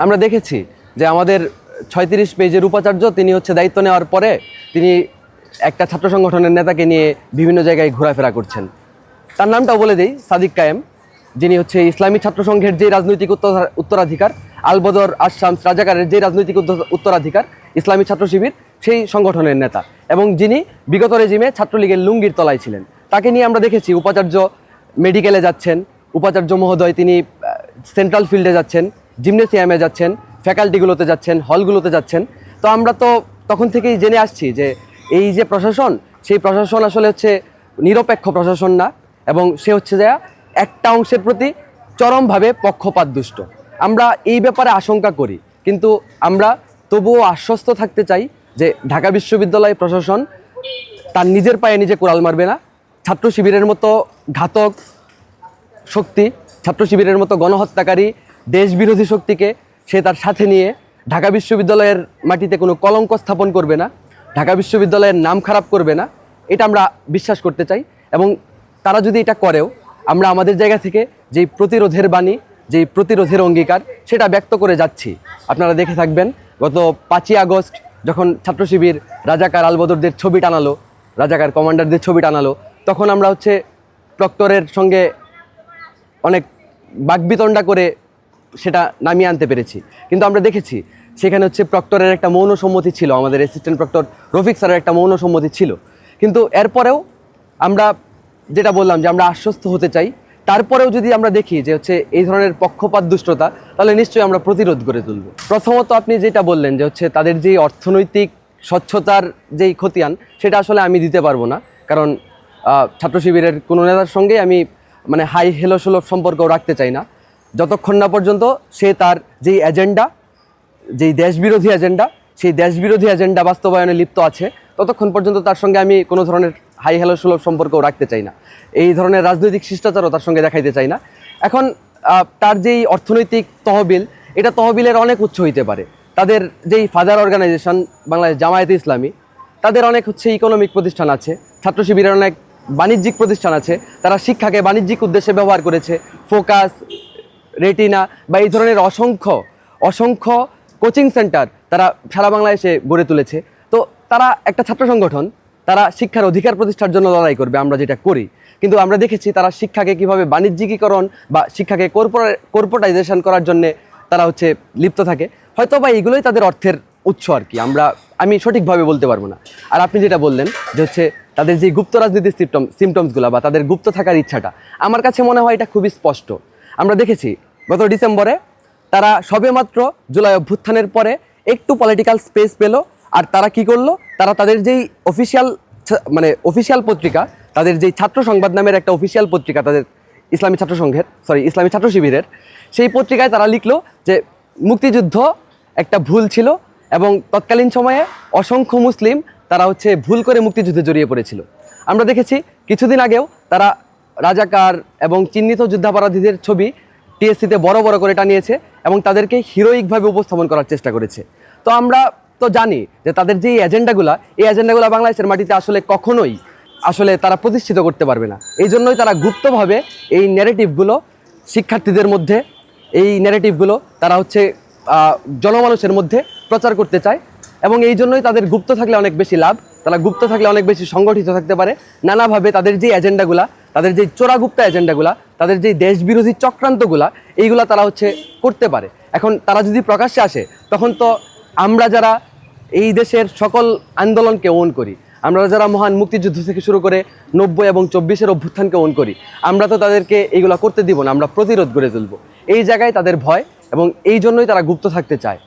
আমরা দেখেছি যে আমাদের ৩৬ পেজের উপাচার্য তিনি হচ্ছে দায়িত্ব নেওয়ার পরে তিনি একটা ছাত্র সংগঠনের নেতাকে নিয়ে বিভিন্ন জায়গায় ঘোরাফেরা করছেন। তার নামটাও বলে দেই, সাদিক কায়েম, যিনি হচ্ছে ইসলামী ছাত্র সংঘের যে রাজনৈতিক উত্তরাধিকার, আলবদর আশামস রাজাকারের যে রাজনৈতিক উত্তরাধিকার, ইসলামী ছাত্র শিবির সেই সংগঠনের নেতা, এবং যিনি বিগত রেজিমে ছাত্রলীগের লুঙ্গির তলায় ছিলেন। তাকে নিয়ে আমরা দেখেছি উপাচার্য মেডিকেলে যাচ্ছেন, উপাচার্য মহোদয় তিনি সেন্ট্রাল ফিল্ডে যাচ্ছেন, জিমনেসিয়ামে যাচ্ছেন, ফ্যাকাল্টিগুলোতে যাচ্ছেন, হলগুলোতে যাচ্ছেন। তো আমরা তো তখন থেকেই জেনে আসছি যে এই যে প্রশাসন, সেই প্রশাসন আসলে হচ্ছে নিরপেক্ষ প্রশাসন না, এবং সে হচ্ছে যে একটা অংশের প্রতি চরমভাবে পক্ষপাতদুষ্ট। আমরা এই ব্যাপারে আশঙ্কা করি, কিন্তু আমরা তবুও আশ্বস্ত থাকতে চাই যে ঢাকা বিশ্ববিদ্যালয় প্রশাসন তার নিজের পায়ে নিজে কোড়াল মারবে না। ছাত্র শিবিরের মতো ঘাতক শক্তি, ছাত্র শিবিরের মতো গণহত্যাকারী দেশবিরোধী শক্তিকে সে তার সাথে নিয়ে ঢাকা বিশ্ববিদ্যালয়ের মাটিতে কোনো কলঙ্ক স্থাপন করবে না, ঢাকা বিশ্ববিদ্যালয়ের নাম খারাপ করবে না, এটা আমরা বিশ্বাস করতে চাই। এবং তারা যদি এটা করেও আমরা আমাদের জায়গা থেকে যেই প্রতিরোধের বাণী, যেই প্রতিরোধের অঙ্গীকার, সেটা ব্যক্ত করে যাচ্ছি। আপনারা দেখে থাকবেন গত 5ই আগস্ট যখন ছাত্র শিবির রাজাকার আলবদরদের ছবি টানালো, রাজাকার কমান্ডারদের ছবি টানালো, তখন আমরা হচ্ছে প্রক্টরের সঙ্গে অনেক বাকবিতণ্ডা করে সেটা নামিয়ে আনতে পেরেছি। কিন্তু আমরা দেখেছি সেখানে হচ্ছে প্রক্টরের একটা মৌন সম্মতি ছিল, আমাদের অ্যাসিস্ট্যান্ট প্রক্টর রফিক স্যারের একটা মৌন সম্মতি ছিল। কিন্তু এরপরেও আমরা যেটা বললাম যে আমরা আশ্বস্ত হতে চাই, তারপরেও যদি আমরা দেখি যে হচ্ছে এই ধরনের পক্ষপাত দুষ্টতা, তাহলে নিশ্চয়ই আমরা প্রতিরোধ করে তুলব। প্রথমত আপনি যেটা বললেন যে হচ্ছে তাদের যেই অর্থনৈতিক স্বচ্ছতার যেই খতিয়ান, সেটা আসলে আমি দিতে পারবো না, কারণ ছাত্র শিবিরের কোনো নেতার সঙ্গে আমি মানে হাই হেলো সুলভ সম্পর্কও রাখতে চাই না, যতক্ষণ না পর্যন্ত সে তার যেই এজেন্ডা, যেই দেশবিরোধী এজেন্ডা, সেই দেশবিরোধী এজেন্ডা বাস্তবায়নে লিপ্ত আছে, ততক্ষণ পর্যন্ত তার সঙ্গে আমি কোনো ধরনের হাই হেলো সুলভ সম্পর্কও রাখতে চাই না, এই ধরনের রাজনৈতিক শিষ্টাচারও তার সঙ্গে দেখাইতে চাই না। এখন তার যেই অর্থনৈতিক তহবিল, এটা তহবিলের অনেক উৎস হইতে পারে। তাদের যেই ফাদার অর্গানাইজেশন বাংলাদেশ জামায়াতে ইসলামী, তাদের অনেক হচ্ছে ইকোনমিক প্রতিষ্ঠান আছে, ছাত্র শিবিরের অনেক বাণিজ্যিক প্রতিষ্ঠান আছে, তারা শিক্ষাকে বাণিজ্যিক উদ্দেশ্যে ব্যবহার করেছে। ফোকাস, রেটিনা বা এই ধরনের অসংখ্য কোচিং সেন্টার তারা সারা বাংলাদেশে গড়ে তুলেছে। তো তারা একটা ছাত্র সংগঠন, তারা শিক্ষার অধিকার প্রতিষ্ঠার জন্য লড়াই করবে, আমরা যেটা করি। কিন্তু আমরা দেখেছি তারা শিক্ষাকে কিভাবে বাণিজ্যিকীকরণ বা শিক্ষাকে কর্পোরেটাইজেশন করার জন্য তারা হচ্ছে লিপ্ত থাকে। হয়তো বা এইগুলোই তাদের অর্থের উৎস আর কি, আমি সঠিকভাবে বলতে পারবো না। আর আপনি যেটা বললেন যে হচ্ছে তাদের যে গুপ্ত রাজনীতির সিমটমসগুলো বা তাদের গুপ্ত থাকার ইচ্ছাটা, আমার কাছে মনে হয় এটা খুবই স্পষ্ট। আমরা দেখেছি গত ডিসেম্বরে তারা সবেমাত্র জুলাই অভ্যুত্থানের পরে একটু পলিটিক্যাল স্পেস পেল, আর তারা কি করলো, তারা তাদের যেই অফিসিয়াল পত্রিকা, তাদের যেই ছাত্র সংবাদ নামের একটা অফিসিয়াল পত্রিকা তাদের ইসলামী ছাত্র শিবিরের, সেই পত্রিকায় তারা লিখলো যে মুক্তিযুদ্ধ একটা ভুল ছিল এবং তৎকালীন সময়ে অসংখ্য মুসলিম তারা হচ্ছে ভুল করে মুক্তিযুদ্ধে জড়িয়ে পড়েছিল। আমরা দেখেছি কিছুদিন আগেও তারা রাজাকার এবং চিহ্নিত যুদ্ধাপরাধীদের ছবি টিএসসিতে বড় বড় করে টানিয়েছে এবং তাদেরকে হিরোইকভাবে উপস্থাপন করার চেষ্টা করেছে। তো আমরা তো জানি যে তাদের যে এই এজেন্ডাগুলো বাংলাদেশের মাটিতে আসলে কখনোই তারা প্রতিষ্ঠিত করতে পারবে না। এই জন্যই তারা গুপ্তভাবে এই ন্যারেটিভগুলো শিক্ষার্থীদের মধ্যে, এই ন্যারেটিভগুলো তারা হচ্ছে জনমানুষের মধ্যে প্রচার করতে চায়, এবং এই জন্যই তাদের গুপ্ত থাকলে অনেক বেশি লাভ, তারা গুপ্ত থাকলে অনেক বেশি সংগঠিত থাকতে পারে। নানাভাবে তাদের যে এজেন্ডাগুলা, তাদের যেই চোরাগুপ্তা এজেন্ডাগুলা, তাদের যেই দেশবিরোধী চক্রান্তগুলা, এইগুলা তারা হচ্ছে করতে পারে। এখন তারা যদি প্রকাশ্যে আসে, তখন তো আমরা যারা এই দেশের সকল আন্দোলনকে ওন করি, আমরা যারা মহান মুক্তিযুদ্ধ থেকে শুরু করে 90 এবং 24-এর অভ্যুত্থানকে ওন করি, আমরা তো তাদেরকে এইগুলা করতে দিব না, আমরা প্রতিরোধ গড়ে তুলব। এই জায়গায় তাদের ভয়, এবং এই জন্যই তারা গুপ্ত থাকতে চায়।